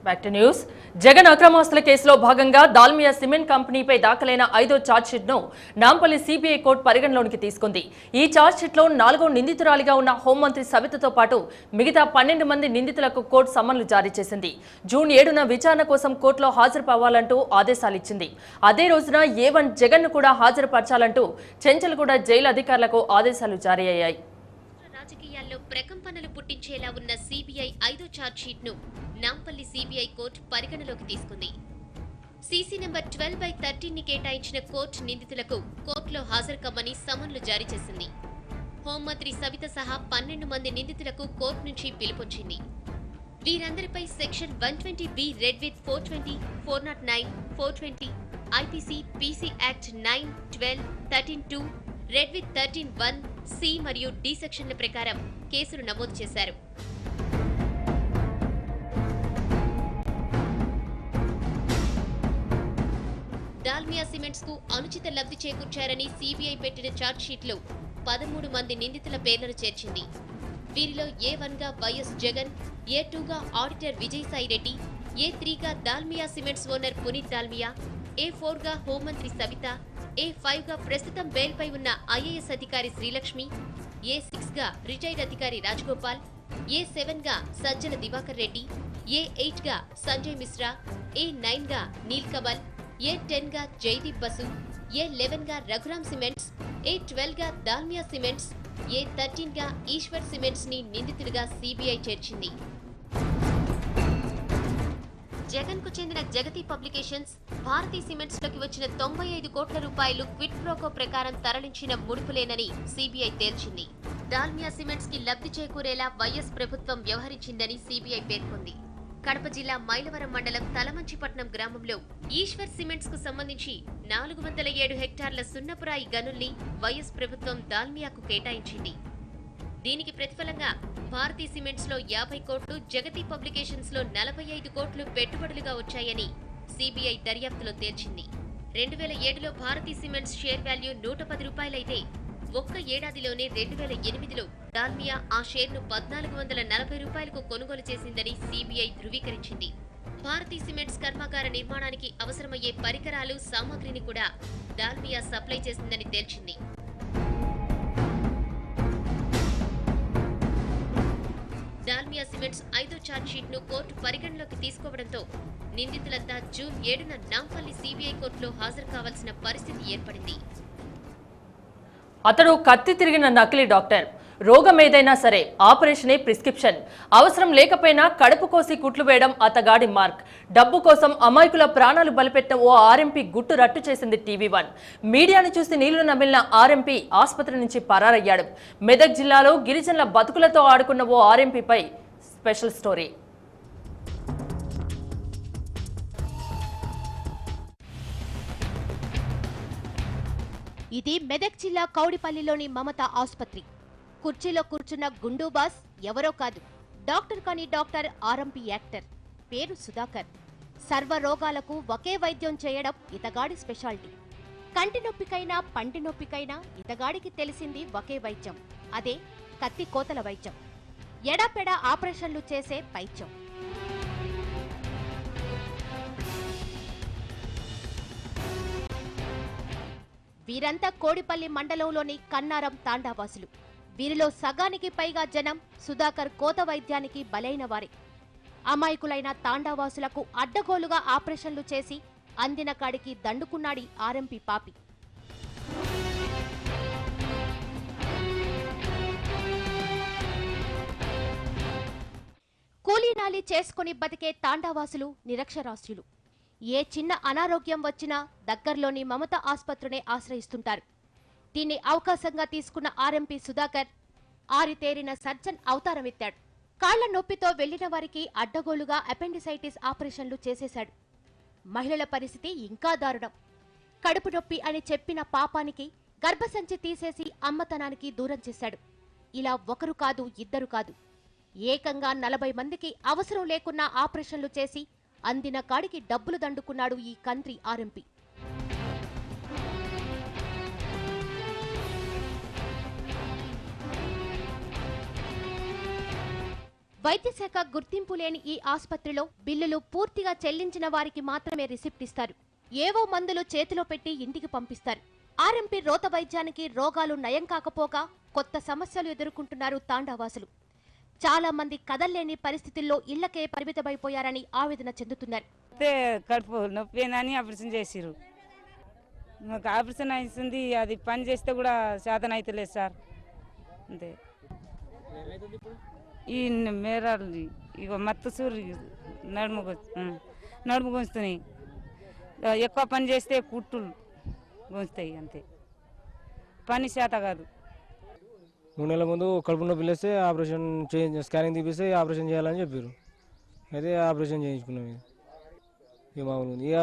Back to news. Jagan అక్రమాస్తుల కేసులో భాగంగా దాల్మియా సిమెంట్ కంపెనీపై దాఖలైన 5వ ఛార్జ్షీట్ను నాంపల్లి సిబిఐ కోర్టు పరిగణలోనికి తీసుకుంది. ఈ ఛార్జ్షీట్లో 4వ నిందితురాలిగా ఉన్న హోంమంత్రి సవితతో పాటు మిగతా 12 మంది నిందితులకు కోర్టు సమన్లు జారీ చేసింది. జూన్ 7న విచారణ కోసం కోర్టులో హాజరుపవ్వాలంటూ ఆదేశాలిచ్చింది. అదే రోజున A1 జగన్ను కూడా హాజరుపరచాలంటూ చెంచల్గూడ జైలు అధికారులకు ఆదేశాలు జారీ అయ్యాయి. రాజకీయాల్లో ప్రకంపనలు పుట్టించేలా ఉన్న సిబిఐ 5వ ఛార్జ్షీట్ను నాంపల్లి సిబిఐ కోర్టు పరిగణలోకి తీసుకుంది. సీసీ నెంబర్ 12/13ని కేటాయించిన కోర్టు నిందితులకు కోర్టులో హాజరు కమ్మని సమన్లు జారీ చేసింది. హోంమంత్రి సవిత సహా 12 మంది నిందితులకు కోర్టు నుంచి పిలుపొచ్చింది. వీరందరిపై section 120B read with 420, 409, 420, IPC PC act 9, 12, 13(2), read with 13(1), C మరియు డి సెక్షన్ల ప్రకారం కేసులు నమోదు చేశారు. దాల్మియా సిమెంట్స్ కు అనుచిత లబ్ధి చేకూర్చారని సిబిఐ పెట్టిన ఛార్జ్షీట్లో 13 మంది నిందితుల పేర్లను చేర్చింది. వీరిలో A1గా వైఎస్ జగన్, A2గా ఆడిటర్ విజయసాయి రెడ్డి, A3గా దాల్మియా సిమెంట్స్ ఓనర్ పునీత్ దాల్మియా, A4గా హోంమంత్రి సవిత, A5గా ప్రస్తుతం బెయిల్పై ఉన్న ఐఏఎస్ అధికారి శ్రీలక్ష్మి, A6గా రిటైర్డ్ అధికారి రాజగోపాల్, A7గా సజ్జల దివాకర్ రెడ్డి, A8గా సంజయ్ మిశ్రా, A9గా నీల్ కమల్, A10గా జైదీప్ బసు, A11గా రఘురామ్ సిమెంట్స్, A12గా దాల్మియా సిమెంట్స్, A13గా ఈశ్వర్ సిమెంట్స్ ని నిందితులుగా సిబిఐ చేర్చింది. జగన్ కు చెందిన జగతి పబ్లికేషన్స్ భారతీ సిమెంట్స్ లోకి వచ్చిన 95 కోట్ల రూపాయలు క్విట్ ప్రోకో ప్రకారం తరలించిన ముడుపులేనని సిబిఐ తేల్చింది. దాల్మియా సిమెంట్స్ కి లబ్ధి చేకూరేలా వైఎస్ ప్రభుత్వం వ్యవహరించిందని సిబిఐ పేర్కొంది. కడప జిల్లా మైలవరం మండలం తలమంచిపట్నం గ్రామంలో ఈశ్వర్ సిమెంట్స్ కు సంబంధించి 407 హెక్టార్ల సున్నపురాయి గనుల్ని వైఎస్ ప్రభుత్వం దాల్మియాకు కేటాయించింది. దీనికి ప్రతిఫలంగా భారతీ సిమెంట్స్ లో 50 కోట్లు, జగతి పబ్లికేషన్స్ లో 45 కోట్లు పెట్టుబడులుగా వచ్చాయని సిబిఐ దర్యాప్తులో తేల్చింది. 2007లో భారతీ సిమెంట్స్ షేర్ వాల్యూ 110 రూపాయలైతే ఒక్క ఏడాదిలోనే 2008లో దాల్మియా ఆ షేర్ను 1440 రూపాయలకు కొనుగోలు చేసిందని సిబిఐ ధృవీకరించింది. భారతీ సిమెంట్స్ కర్మాగార నిర్మాణానికి అవసరమయ్యే పరికరాలు, సామాగ్రిని కూడా దాల్మియా సప్లై చేసిందని తేల్చింది. దాల్మియా సిమెంట్స్ 5వ ఛార్జ్షీట్ ను కోర్టు పరిగణలోకి తీసుకోవడంతో నిందితులంతా జూన్ 7న నాంపల్లి సిబిఐ కోర్టులో హాజరు కావాల్సిన పరిస్థితి ఏర్పడింది. అతడు కత్తి తిరిగిన నకిలీ డాక్టర్. రోగం ఏదైనా సరే ఆపరేషనే ప్రిస్క్రిప్షన్. అవసరం లేకపోయినా కడుపు కోసి కుట్లు వేయడం అతగాడి మార్క్. డబ్బు కోసం అమాయకుల ప్రాణాలు బలిపెట్టిన ఓ ఆర్ఎంపీ గుట్టు రట్టు చేసింది టీవీ1. మీడియాను చూసి నీళ్లు నమిలిన ఆర్ఎంపీ ఆసుపత్రి నుంచి పరారయ్యాడు. మెదక్ జిల్లాలో గిరిజనుల బతుకులతో ఆడుకున్న ఓ ఆర్ఎంపీపై స్పెషల్ స్టోరీ. ఇది మెదక్ జిల్లా కౌడిపల్లిలోని మమత ఆసుపత్రి. కుర్చీలో కూర్చున్న గుండూబాస్ ఎవరో కాదు, డాక్టర్ కాని డాక్టర్, ఆర్ఎంపీ యాక్టర్. పేరు సుధాకర్. సర్వ రోగాలకు ఒకే వైద్యం చేయడం ఇతగాడి స్పెషాలిటీ. కంటి నొప్పికైనా పంటి నొప్పికైనా ఇతగాడికి తెలిసింది ఒకే వైద్యం, అదే కత్తి కోతల వైద్యం. ఎడాపెడా ఆపరేషన్లు చేసే పైత్యం. వీరంతా కోడిపల్లి మండలంలోని కన్నారం తాండావాసులు. వీరిలో సగానికి పైగా జనం సుధాకర్ కోత వైద్యానికి బలైన వారే. అమాయకులైన తాండావాసులకు అడ్డగోలుగా ఆపరేషన్లు చేసి అందిన కాడికి దండుకున్నాడి ఆర్ఎంపీ పాపి. కూలీనాలి చేసుకుని బతికే తాండావాసులు నిరక్షరాస్యులు. ఏ చిన్న అనారోగ్యం వచ్చినా దగ్గర్లోని మమత ఆసుపత్రినే ఆశ్రయిస్తుంటారు. దీన్ని అవకాశంగా తీసుకున్న ఆర్ఎంపీ సుధాకర్ ఆరితేరిన సర్జన్ అవతారమెత్తాడు. కాళ్ల నొప్పితో వెళ్లిన వారికి అడ్డగోలుగా అపెండిసైటిస్ ఆపరేషన్లు చేసేశాడు. మహిళల పరిస్థితి ఇంకా దారుణం. కడుపు నొప్పి అని చెప్పిన పాపానికి గర్భసంచి తీసేసి అమ్మతనానికి దూరం చేశాడు. ఇలా ఒకరు కాదు, ఇద్దరు కాదు, ఏకంగా 40 మందికి అవసరం లేకున్నా ఆపరేషన్లు చేసి అందిన కాడికి డబ్బులు దండుకున్నాడు ఈ కంట్రీ ఆర్ఎంపీ. వైద్య శాఖ గుర్తింపు లేని ఈ ఆసుపత్రిలో బిల్లులు పూర్తిగా చెల్లించిన వారికి మాత్రమే రిసిప్ట్ ఇస్తారు. ఏవో మందులు చేతిలో పెట్టి ఇంటికి పంపిస్తారు. ఆర్ఎంపీ రోత వైద్యానికి రోగాలు నయం కాకపోగా కొత్త సమస్యలు ఎదుర్కొంటున్నారు తాండావాసులు. చాలా మంది కదల్లేని పరిస్థితుల్లో ఇళ్లకే పరిమితమైపోయారని ఆవేదన చెందుతున్నారు. కడుపు నొప్పి అని ఆపరేషన్ చేసిరు. మాకు ఆపరేషన్ అవుతుంది, అది పని చేస్తే కూడా శాతం అవుతలేదు సార్. అంతే ఈ మేరాలు ఇక మత్తు సూరి నడుము గుంజుతున్నాయి. ఎక్కువ పని చేస్తే కుట్టులు గుంజుతాయి. అంతే పని శాత కాదు. 3 నెలల ముందు కడుపు నొప్పి లేస్తే ఆపరేషన్ స్కానింగ్ తీపిస్తే ఆపరేషన్ చేయాలని చెప్పారు. అయితే ఆపరేషన్ చేయించుకున్నాం. ఇక మామూలు ఇక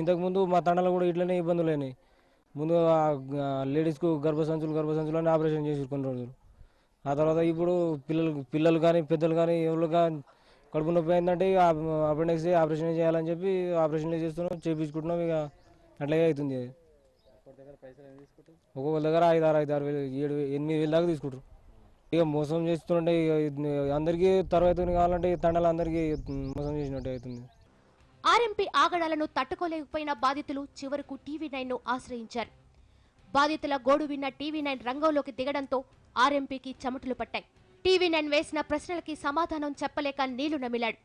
ఇంతకుముందు మా తండాలో కూడా ఇట్లనే ఇబ్బందులు అయినాయి. ముందు లేడీస్కు గర్భసంచులు అని ఆపరేషన్ చేసి కొన్ని రోజులు. ఆ తర్వాత ఇప్పుడు పిల్లలు కానీ పెద్దలు కానీ ఎవరు కానీ కడుపు నొప్పి అయిందంటే ఇక అపెండిక్స్ ఆపరేషన్ చేయాలని చెప్పి ఆపరేషన్లు చేస్తున్నాం, చేయించుకుంటున్నాం. ఇక అట్లాగే అవుతుంది. ఒక్కొక్క దగ్గర 5,000, 6,000, 7,000, 8,000 దాకా తీసుకుంటారు. ఇక మోసం చేస్తుంటే అందరికీ తర్వాత కావాలంటే తండాలు అందరికీ మోసం చేసినట్టు అవుతుంది. ఆర్ఎంపీ ఆగడాలను తట్టుకోలేకపోయిన బాధితులు చివరకు టీవీ9ను ఆశ్రయించారు. బాధితుల గోడు విన్న టీవీ9 రంగంలోకి దిగడంతో ఆర్ఎంపీకి చెమటలు పట్టాయి. టీవీ9 వేసిన ప్రశ్నలకి సమాధానం చెప్పలేక నీళ్లు నమిలాడు.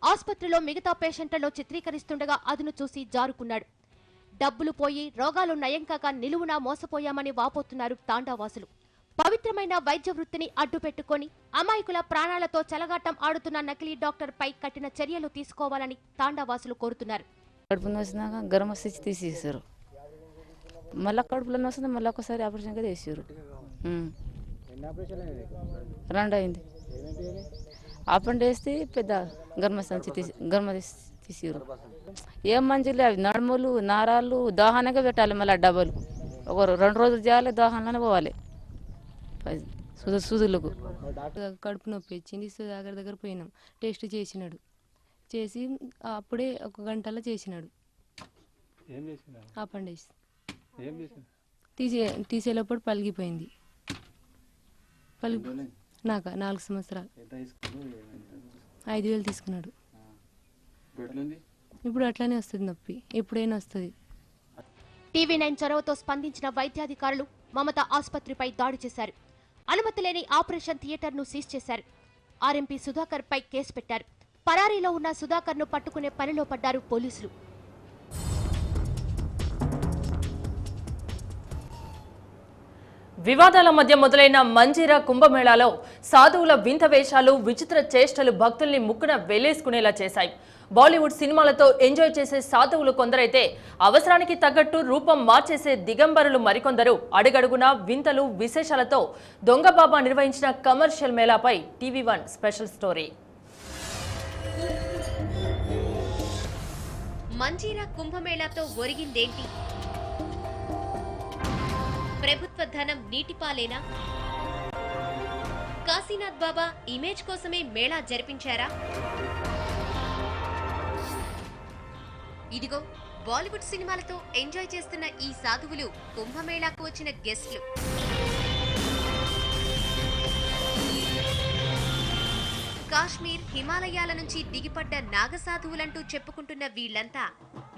ఆసుపత్రిలో మిగతా పేషెంట్లలో చిత్రీకరిస్తుండగా అదును చూసి జారుకున్నాడు. డబ్బులు పోయి రోగాలు నయం కాక నిలువునా మోసపోయామని వాపోతున్నారు తాండావాసులు. పవిత్రమైన వైద్య వృత్తిని అడ్డుపెట్టుకొని అమాయకుల ప్రాణాలతో చెలగాటం ఆడుతున్న నకిలీ డాక్టర్ పై కఠిన చర్యలు తీసుకోవాలని తాండావాసులు కోరుతున్నారు. కడుపు నొచ్చినాక గరం వచ్చి తీసేసారు. మళ్ళీ కడుపులో నొస్తుంది, మళ్ళీ ఒకసారి ఆపరేషన్గా చేసారు. 2 అయింది. ఆపరేషన్ చేస్తే పెద్ద గర్మ తీసారు. ఏం మంచిలే అవి నడుములు నారాలు దోహానగా పెట్టాలి. మళ్ళీ డబ్బులు ఒక 2 రోజులు చేయాలి, దోహాన్లోనే పోవాలి సూదులకు. కడుపు నొప్పి వచ్చింది, సుధాకర్ దగ్గర పోయినాం. టెస్ట్ చేసినాడు, చేసి అప్పుడే 1 గంటలో చేసినాడు. అపెండిక్స్ తీసేటప్పుడు పలిగిపోయింది. నాకు 4 సంవత్సరాలు 5,000 తీసుకున్నాడు. ఇప్పుడు అట్లానే వస్తుంది నొప్పి, ఎప్పుడైనా వస్తుంది. టీవీ9 చొరవతో స్పందించిన వైద్యాధికారులు మమత ఆసుపత్రిపై దాడి చేశారు. అనుమతి లేని ఆపరేషన్ థియేటర్ను సీజ్ చేశారు. ఆర్ఎంపీ సుధాకర్ పై కేసు పెట్టారు. పరారీలో ఉన్న సుధాకర్ను పట్టుకునే పనిలో పడ్డారు పోలీసులు. వివాదాల మధ్య మొదలైన మంజీరా కుంభమేళాలో సాధువుల వింత వేషాలు, విచిత్ర చేష్టలు భక్తుల్ని ముక్కున వేలేసుకునేలా చేశాయి. బాలీవుడ్ సినిమాలతో ఎంజాయ్ చేసే సాధువులు కొందరైతే అవసరానికి తగ్గట్టు రూపం మార్చేసే దిగంబరులు మరికొందరు అడుగడుగునా వింతలు విశేషాలతో దొంగబాబా నిర్వహించిన కమర్షియల్ మేళాపై టీవీ1 స్పెషల్ స్టోరీ. మంజీరా కుంభమేళాతో ఒరిగిందేంటి? ప్రభుత్వ ధనం నీటిపాలేనా? కాశీనాథ్ బాబా ఇమేజ్ కోసమే మేళా జరిపించారా? ఇదిగో బాలీవుడ్ సినిమాలతో ఎంజాయ్ చేస్తున్న ఈ సాధువులు కుంభమేళాకు వచ్చిన గెస్ట్లు. కాశ్మీర్, హిమాలయాల నుంచి దిగిపడ్డ నాగసాధువులంటూ చెప్పుకుంటున్న వీళ్లంతా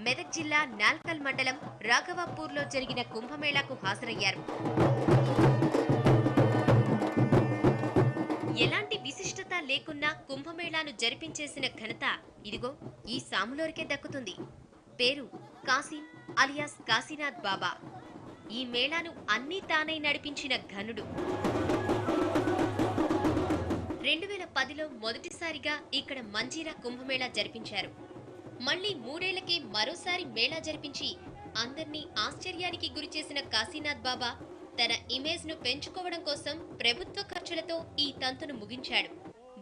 మెదక్ జిల్లా నాల్కల్ మండలం రాఘవాపూర్లో జరిగిన కుంభమేళాకు హాజరయ్యారు. ఎలాంటి విశిష్టత లేకున్నా కుంభమేళాను జరిపించేసిన ఘనత ఇదిగో ఈ సాములోరికే దక్కుతుంది. పేరు కాసిం అలియాస్ కాశీనాథ్ బాబా. ఈ మేళాను అన్నీ తానై నడిపించిన ఘనుడు. 2010లో మొదటిసారిగా ఇక్కడ మంజీరా కుంభమేళా జరిపించారు. మళ్లీ 3 ఏళ్లకే మరోసారి మేళా జరిపించి అందర్నీ ఆశ్చర్యానికి గురిచేసిన కాశీనాథ్ బాబా తన ఇమేజ్ ను పెంచుకోవడం కోసం ప్రభుత్వ ఖర్చులతో ఈ తంతును ముగించాడు.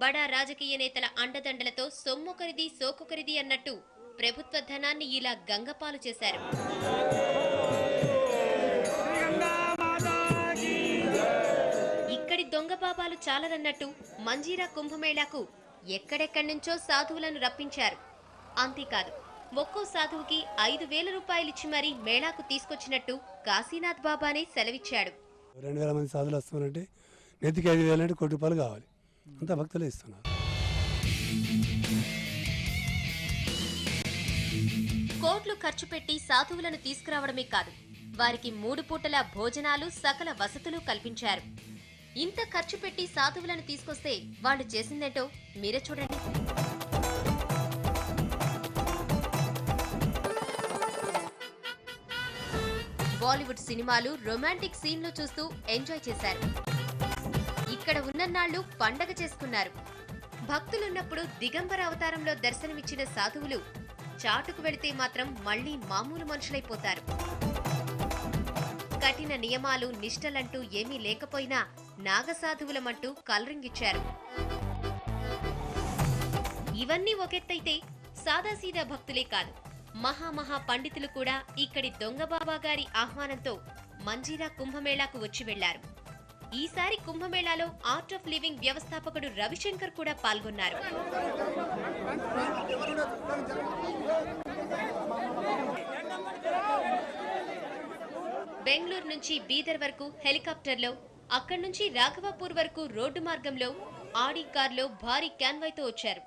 బడా రాజకీయ నేతల అండదండలతో సొమ్మొకరిది సోకొకరిది అన్నట్టు ప్రభుత్వ ధనాన్ని ఇలా గంగపాలు చేశారు. ఇక్కడి దొంగ బాబాలు చాలరన్నట్టు మంజీరా కుంభమేళాకు ఎక్కడెక్కడి నుంచో సాధువులను రప్పించారు. అంతేకాదు, ఒక్కో సాధువుకి 5,000 రూపాయలిచ్చి మరీ మేళాకు తీసుకొచ్చినట్టు కాశీనాథ్ బాబానే సెలవిచ్చాడు. 2,000 మంది సాధువులు వస్తున్నారంటే నెత్తికి 5,000 అంటే ₹1,00,00,000 కావాలి. అంతా భక్తులే ఇస్తున్నారు. కోట్లు ఖర్చు పెట్టి సాధువులను తీసుకురావడమే కాదు, వారికి 3 పూటల భోజనాలు సకల వసతులు కల్పించారు. ఇంత ఖర్చు పెట్టి సాధువులను తీసుకొస్తే వాళ్ళు చేసిందేంటో మీరే చూడండి. బాలీవుడ్ సినిమాలు రొమాంటిక్ సీన్లు చూస్తూ ఎంజాయ్ చేశారు. ఇక్కడ ఉన్నన్నాళ్లు పండగ చేసుకున్నారు. భక్తులున్నప్పుడు దిగంబర అవతారంలో దర్శనమిచ్చిన సాధువులు చాటుకు వెళితే మాత్రం మళ్లీ మామూలు మనుషులైపోతారు. కఠిన నియమాలు నిష్టలంటూ ఏమీ లేకపోయినా నాగసాధువులమంటూ కలరింగిచ్చారు. ఇవన్నీ ఒకెత్తైతే సాదాసీదా భక్తులే కాదు, మహామహా పండితులు కూడా ఇక్కడి దొంగబాబా గారి ఆహ్వానంతో మంజీరా కుంభమేళాకు వచ్చి వెళ్లారు. ఈసారి కుంభమేళాలో ఆర్ట్ ఆఫ్ లివింగ్ వ్యవస్థాపకుడు రవిశంకర్ కూడా పాల్గొన్నారు. బెంగళూరు నుంచి బీదర్ వరకు హెలికాప్టర్లో, అక్కడి నుంచి రాఘవాపూర్ వరకు రోడ్డు మార్గంలో ఆడి కార్లో భారీ క్యాన్వాయ్తో వచ్చారు.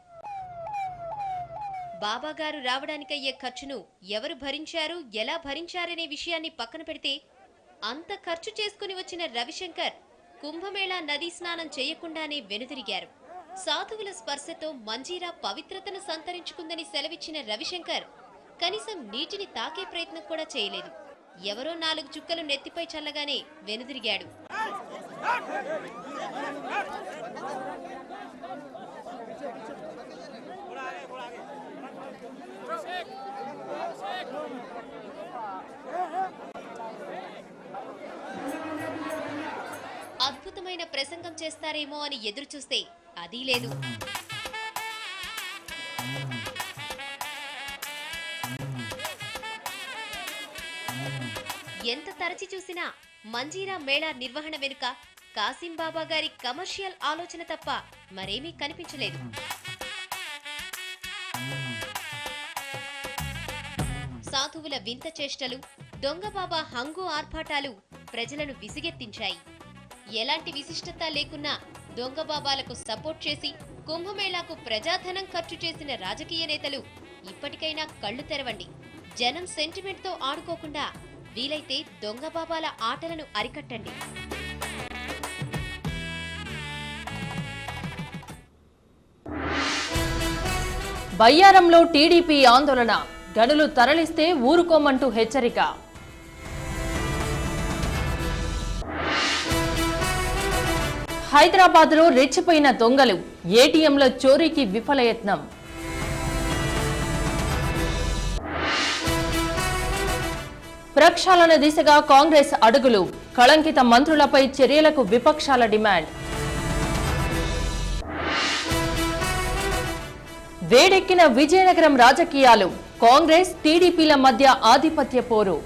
బాబాగారు రావడానికయ్యే ఖర్చును ఎవరు భరించారు, ఎలా భరించారనే విషయాన్ని పక్కన పెడితే అంత ఖర్చు చేసుకుని వచ్చిన రవిశంకర్ కుంభమేళా నదీ స్నానం చేయకుండానే వెనుదిరిగారు. సాధువుల స్పర్శతో మంజీరా పవిత్రతను సంతరించుకుందని సెలవిచ్చిన రవిశంకర్ కనీసం నీటిని తాకే ప్రయత్నం కూడా చేయలేదు. ఎవరో 4 చుక్కలు నెత్తిపై చల్లగానే వెనుదిరిగాడు. అద్భుతమైన ప్రసంగం చేస్తారేమో అని ఎదురు చూస్తే అదీ లేదు. ఎంత తరచి చూసినా మంజీరా మేళా నిర్వహణ వెనుక కాసిం బాబా గారి కమర్షియల్ ఆలోచన తప్ప మరేమీ కనిపించలేదు. సాధువుల వింత చేష్టలు, దొంగబాబా హంగు ఆర్భాటాలు ప్రజలను విసిగెత్తించాయి. ఎలాంటి విశిష్టత లేకున్నా దొంగబాబాలకు సపోర్ట్ చేసి కుంభమేళాకు ప్రజాధనం ఖర్చు చేసిన రాజకీయ నేతలు ఇప్పటికైనా కళ్లు తెరవండి. జనం సెంటిమెంట్తో ఆడుకోకుండా వీలైతే దొంగబాబాల ఆటలను అరికట్టండి. బయ్యారంలో టీడీపీ ఆందోళన, గనులు తరలిస్తే ఊరుకోమంటూ హెచ్చరిక. హైదరాబాద్లో రెచ్చిపోయిన దొంగలు, ఏటీఎంల చోరీకి విఫలయత్నం. ప్రక్షాళన దిశగా కాంగ్రెస్ అడుగులు, కళంకిత మంత్రులపై చర్యలకు విపక్షాల డిమాండ్. వేడెక్కిన విజయనగరం రాజకీయాలు, కాంగ్రెస్ టీడీపీల మధ్య ఆధిపత్య పోరు.